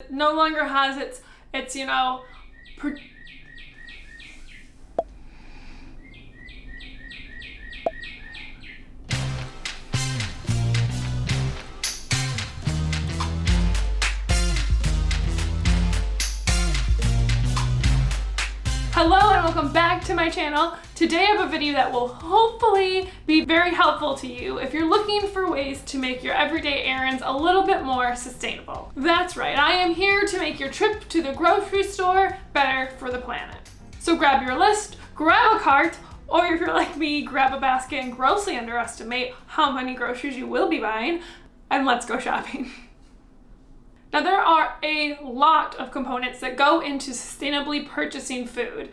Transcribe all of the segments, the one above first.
It no longer has its Hello and welcome back to my channel. Today I have a video that will hopefully be very helpful to you if you're looking for ways to make your everyday errands a little bit more sustainable. That's right, I am here to make your trip to the grocery store better for the planet. So grab your list, grab a cart, or if you're like me, grab a basket and grossly underestimate how many groceries you will be buying, and let's go shopping. Now there are a lot of components that go into sustainably purchasing food.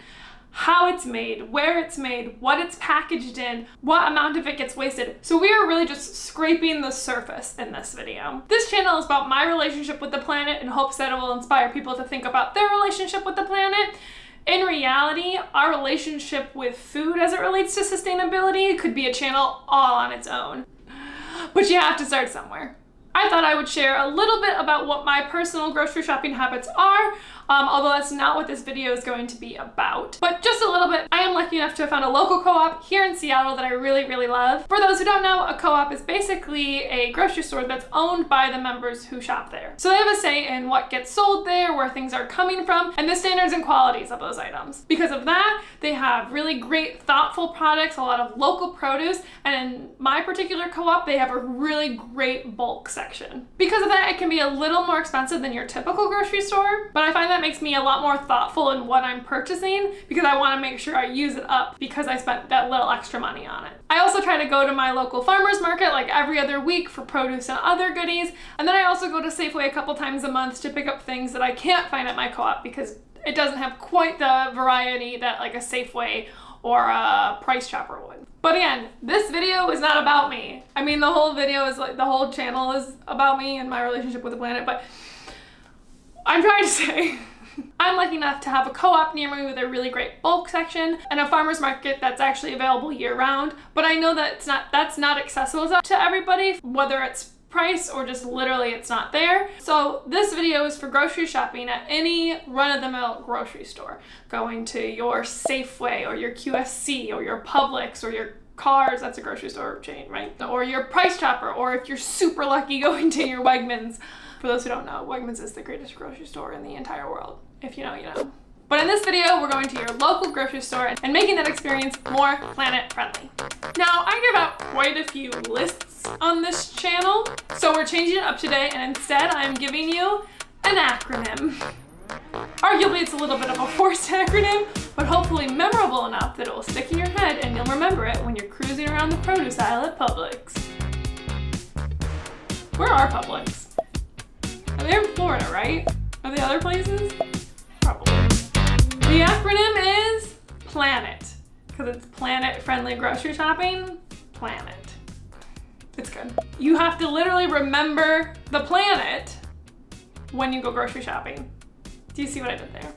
How it's made, where it's made, what it's packaged in, what amount of it gets wasted. So we are really just scraping the surface in this video. This channel is about my relationship with the planet in hopes that it will inspire people to think about their relationship with the planet. In reality, our relationship with food as it relates to sustainability could be a channel all on its own. But you have to start somewhere. I thought I would share a little bit about what my personal grocery shopping habits are, although that's not what this video is going to be about. But just a little bit, I am lucky enough to have found a local co-op here in Seattle that I really love. For those who don't know, a co-op is basically a grocery store that's owned by the members who shop there. So they have a say in what gets sold there, where things are coming from, and the standards and qualities of those items. Because of that, they have really great, thoughtful products, a lot of local produce, and in my particular co-op, they have a really great bulk section. Because of that, it can be a little more expensive than your typical grocery store, but I find that makes me a lot more thoughtful in what I'm purchasing because I want to make sure I use it up because I spent that little extra money on it. I also try to go to my local farmer's market like every other week for produce and other goodies, and then I also go to Safeway a couple times a month to pick up things that I can't find at my co-op because it doesn't have quite the variety that like a Safeway or a Price Chopper would. But again, this video is not about me. I mean, the whole video is like, the whole channel is about me and my relationship with the planet, but I'm trying to say, I'm lucky enough to have a co-op near me with a really great bulk section and a farmer's market that's actually available year round, but I know that that's not accessible to everybody, whether it's price or just literally it's not there. So this video is for grocery shopping at any run-of-the-mill grocery store. Going to your Safeway or your QSC or your Publix or your Cars, that's a grocery store chain, right? Or your Price Chopper, or if you're super lucky, going to your Wegmans. For those who don't know, Wegmans is the greatest grocery store in the entire world. If you know, you know. But in this video, we're going to your local grocery store and making that experience more planet friendly. Now, I give out quite a few lists on this channel, so we're changing it up today, and instead I'm giving you an acronym. Arguably, it's a little bit of a forced acronym, but hopefully memorable enough that it will stick in your head and you'll remember it when you're cruising around the produce aisle at Publix. Where are Publix? Are they in Florida, right? Are they other places? Probably. The acronym is PLANET, because it's planet-friendly grocery shopping. Planet. It's good. You have to literally remember the planet when you go grocery shopping. Do you see what I did there?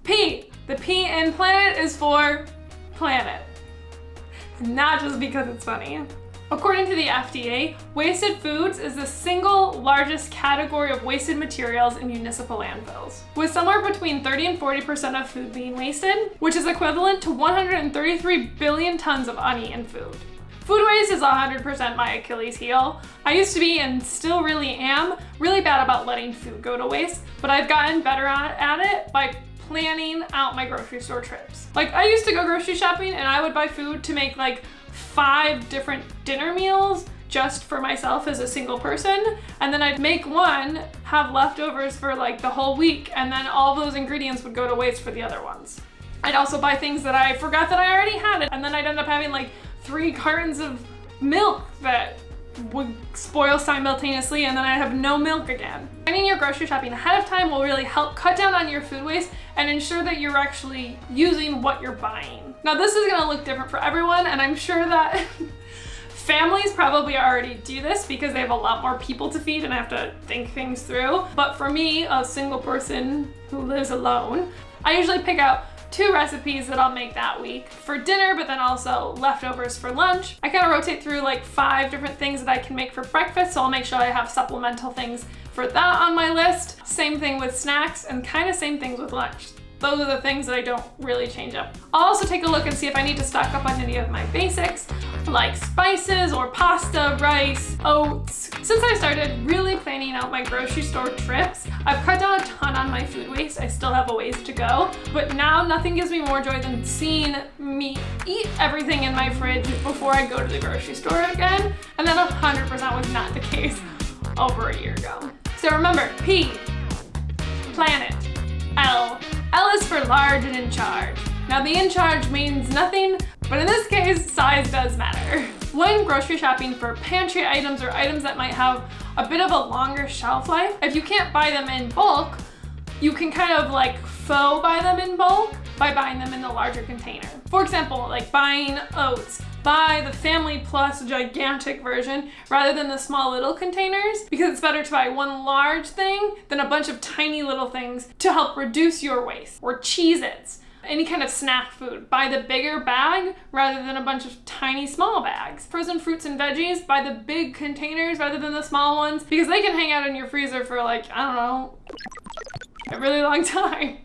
P. The P in planet is for planet. Not just because it's funny. According to the FDA, wasted foods is the single largest category of wasted materials in municipal landfills, with somewhere between 30 and 40% of food being wasted, which is equivalent to 133 billion tons of uneaten food. Food waste is 100% my Achilles heel. I used to be, and still really am, really bad about letting food go to waste, but I've gotten better at it by planning out my grocery store trips. Like, I used to go grocery shopping and I would buy food to make like 5 different dinner meals just for myself as a single person, and then I'd make one, have leftovers for like the whole week, and then all those ingredients would go to waste for the other ones. I'd also buy things that I forgot that I already had, and then I'd end up having like 3 cartons of milk that would spoil simultaneously, and then I'd have no milk again. Planning your grocery shopping ahead of time will really help cut down on your food waste and ensure that you're actually using what you're buying. Now this is gonna look different for everyone, and I'm sure that families probably already do this because they have a lot more people to feed and have to think things through. But for me, a single person who lives alone, I usually pick out 2 recipes that I'll make that week for dinner, but then also leftovers for lunch. I kind of rotate through like 5 different things that I can make for breakfast, so I'll make sure I have supplemental things for that on my list. Same thing with snacks and kind of same things with lunch. Those are the things that I don't really change up. I'll also take a look and see if I need to stock up on any of my basics, like spices or pasta, rice, oats. Since I started really planning out my grocery store trips, I've cut down a ton on my food waste. I still have a ways to go, but now nothing gives me more joy than seeing me eat everything in my fridge before I go to the grocery store again. And that 100% was not the case over a year ago. So remember, P, planet, L is for large and in charge. Now the in charge means nothing, but in this case, size does matter. When grocery shopping for pantry items or items that might have a bit of a longer shelf life, if you can't buy them in bulk, you can kind of like faux buy them in bulk by buying them in the larger container. For example, like buying oats. Buy the Family Plus gigantic version rather than the small little containers, because it's better to buy one large thing than a bunch of tiny little things to help reduce your waste. Or Cheez-Its, any kind of snack food. Buy the bigger bag rather than a bunch of tiny small bags. Frozen fruits and veggies, buy the big containers rather than the small ones, because they can hang out in your freezer for like, I don't know, a really long time.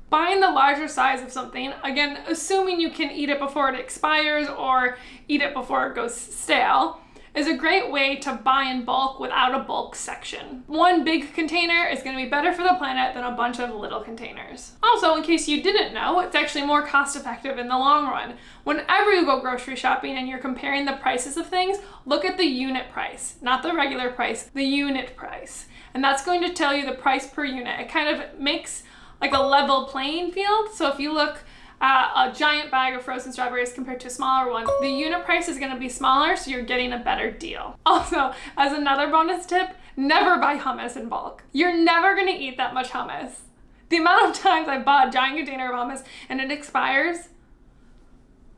Buying the larger size of something, again, assuming you can eat it before it expires or eat it before it goes stale, is a great way to buy in bulk without a bulk section. One big container is going to be better for the planet than a bunch of little containers. Also, in case you didn't know, it's actually more cost effective in the long run. Whenever you go grocery shopping and you're comparing the prices of things, look at the unit price, not the regular price, the unit price. And that's going to tell you the price per unit. It kind of makes like a level playing field. So if you look at a giant bag of frozen strawberries compared to a smaller one, the unit price is gonna be smaller, so you're getting a better deal. Also, as another bonus tip, never buy hummus in bulk. You're never gonna eat that much hummus. The amount of times I bought a giant container of hummus and it expires,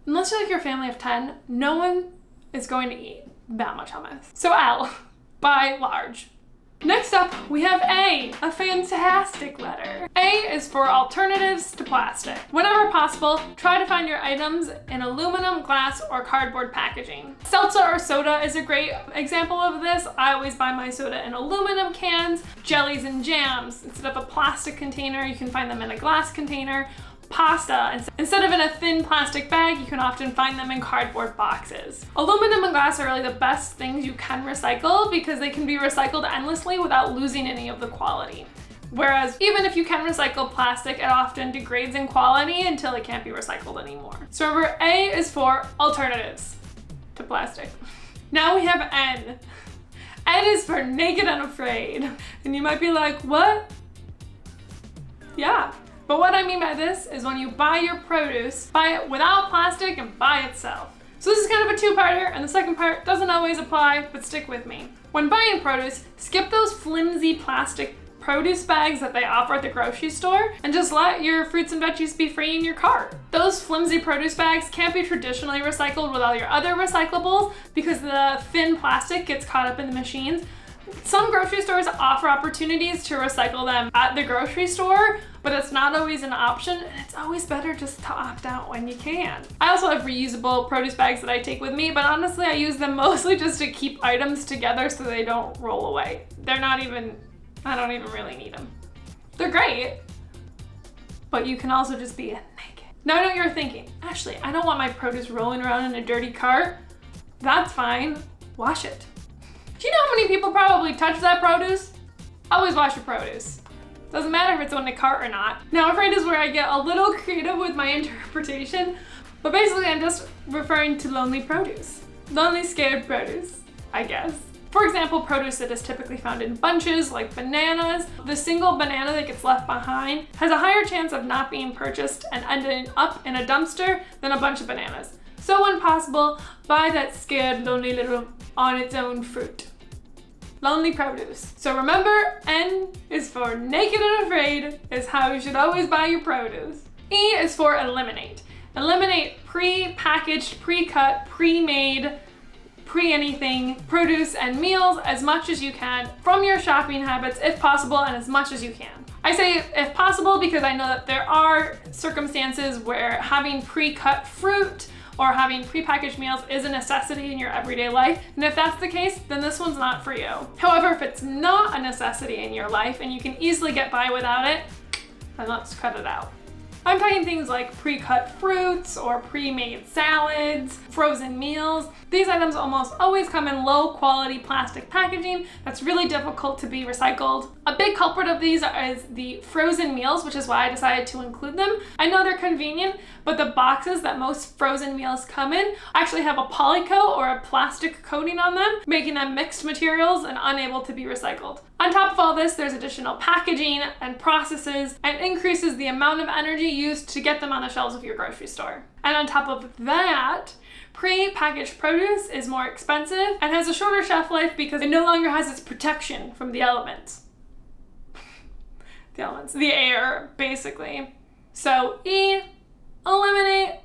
unless you're like your family of 10, no one is going to eat that much hummus. So L, buy large. Next up, we have A fantastic letter. A is for alternatives to plastic. Whenever possible, try to find your items in aluminum, glass, or cardboard packaging. Seltzer or soda is a great example of this. I always buy my soda in aluminum cans. Jellies and jams, instead of a plastic container, you can find them in a glass container. Pasta, instead of in a thin plastic bag, you can often find them in cardboard boxes. Aluminum and glass are really the best things you can recycle because they can be recycled endlessly without losing any of the quality. Whereas even if you can recycle plastic, it often degrades in quality until it can't be recycled anymore. So remember, A is for alternatives to plastic. Now we have N. N is for naked and afraid. And you might be like, what? Yeah. But what I mean by this is when you buy your produce, buy it without plastic and by itself. So this is kind of a two-parter, and the second part doesn't always apply, but stick with me. When buying produce, skip those flimsy plastic produce bags that they offer at the grocery store and just let your fruits and veggies be free in your cart. Those flimsy produce bags can't be traditionally recycled with all your other recyclables because the thin plastic gets caught up in the machines. Some grocery stores offer opportunities to recycle them at the grocery store, but it's not always an option, and it's always better just to opt out when you can. I also have reusable produce bags that I take with me, but honestly I use them mostly just to keep items together so they don't roll away. I don't even really need them. They're great, but you can also just be naked. Now I know what you're thinking, Ashley, I don't want my produce rolling around in a dirty cart. That's fine, wash it. Do you know how many people probably touch that produce? Always wash your produce. Doesn't matter if it's in a cart or not. Now, afraid is where I get a little creative with my interpretation, but basically I'm just referring to lonely produce. Lonely, scared produce, I guess. For example, produce that is typically found in bunches, like bananas. The single banana that gets left behind has a higher chance of not being purchased and ending up in a dumpster than a bunch of bananas. So when possible, buy that scared, lonely little on its own fruit. Lonely produce. So remember, N is for naked and afraid, is how you should always buy your produce. E is for eliminate. Eliminate pre-packaged, pre-cut, pre-made pre-anything produce and meals as much as you can from your shopping habits if possible, and as much as you can. I say if possible because I know that there are circumstances where having pre-cut fruit or having prepackaged meals is a necessity in your everyday life. And if that's the case, then this one's not for you. However, if it's not a necessity in your life and you can easily get by without it, then let's cut it out. I'm talking things like pre-cut fruits or pre-made salads, frozen meals. These items almost always come in low quality plastic packaging that's really difficult to be recycled. A big culprit of these is the frozen meals, which is why I decided to include them. I know they're convenient, but the boxes that most frozen meals come in actually have a polycoat or a plastic coating on them, making them mixed materials and unable to be recycled. On top of all this, there's additional packaging and processes and increases the amount of energy used to get them on the shelves of your grocery store. And on top of that, pre-packaged produce is more expensive and has a shorter shelf life because it no longer has its protection from the elements. The air, basically. So eliminate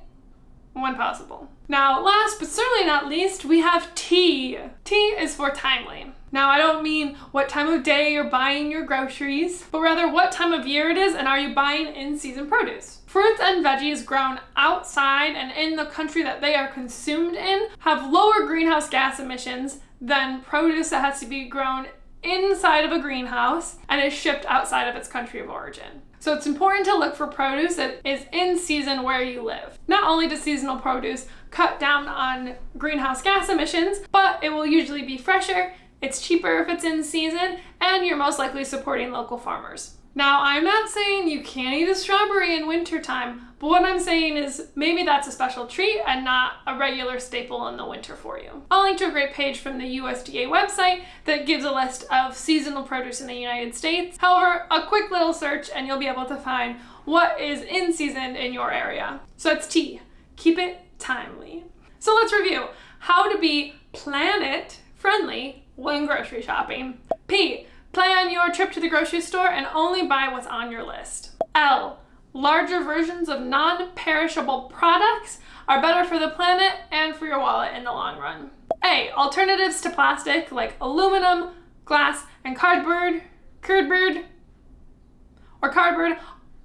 when possible. Now, last but certainly not least, we have tea. Tea is for timely. Now, I don't mean what time of day you're buying your groceries, but rather what time of year it is and are you buying in-season produce. Fruits and veggies grown outside and in the country that they are consumed in have lower greenhouse gas emissions than produce that has to be grown inside of a greenhouse and is shipped outside of its country of origin. So it's important to look for produce that is in season where you live. Not only does seasonal produce cut down on greenhouse gas emissions, but it will usually be fresher, it's cheaper if it's in season, and you're most likely supporting local farmers. Now, I'm not saying you can't eat a strawberry in wintertime, but what I'm saying is maybe that's a special treat and not a regular staple in the winter for you. I'll link to a great page from the USDA website that gives a list of seasonal produce in the United States. However, a quick little search and you'll be able to find what is in season in your area. So it's tea. Keep it timely. So let's review how to be planet friendly when grocery shopping. P, plan your trip to the grocery store and only buy what's on your list. L, larger versions of non-perishable products are better for the planet and for your wallet in the long run. A, alternatives to plastic like aluminum, glass, and cardboard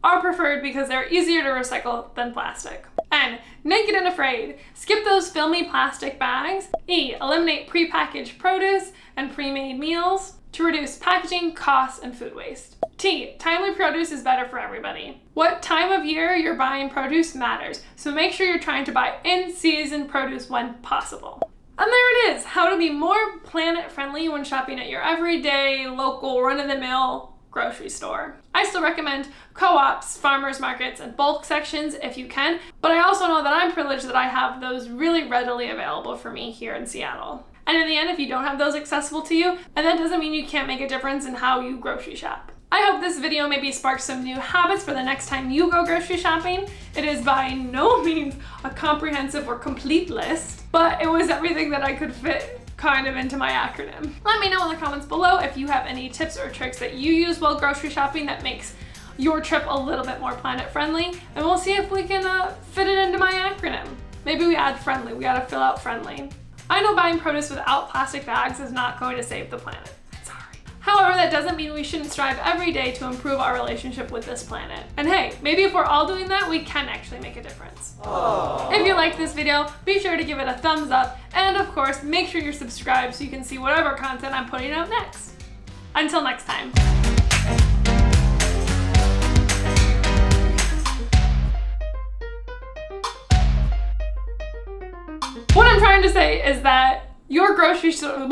are preferred because they're easier to recycle than plastic. N, naked and afraid. Skip those filmy plastic bags. E, eliminate prepackaged produce and pre-made meals to reduce packaging, costs, and food waste. T, timely produce is better for everybody. What time of year you're buying produce matters, so make sure you're trying to buy in-season produce when possible. And there it is, how to be more planet-friendly when shopping at your everyday, local, run-of-the-mill grocery store. I still recommend co-ops, farmers markets, and bulk sections if you can, but I also know that I'm privileged that I have those really readily available for me here in Seattle. And in the end, if you don't have those accessible to you, and that doesn't mean you can't make a difference in how you grocery shop. I hope this video maybe sparks some new habits for the next time you go grocery shopping. It is by no means a comprehensive or complete list, but it was everything that I could fit kind of into my acronym. Let me know in the comments below if you have any tips or tricks that you use while grocery shopping that makes your trip a little bit more planet friendly, and we'll see if we can fit it into my acronym. Maybe we add friendly, we gotta fill out friendly. I know buying produce without plastic bags is not going to save the planet. Sorry. However, that doesn't mean we shouldn't strive every day to improve our relationship with this planet. And hey, maybe if we're all doing that, we can actually make a difference. Aww. If you like this video, be sure to give it a thumbs up, and of course, make sure you're subscribed so you can see whatever content I'm putting out next. Until next time. What I'm trying to say is that your grocery store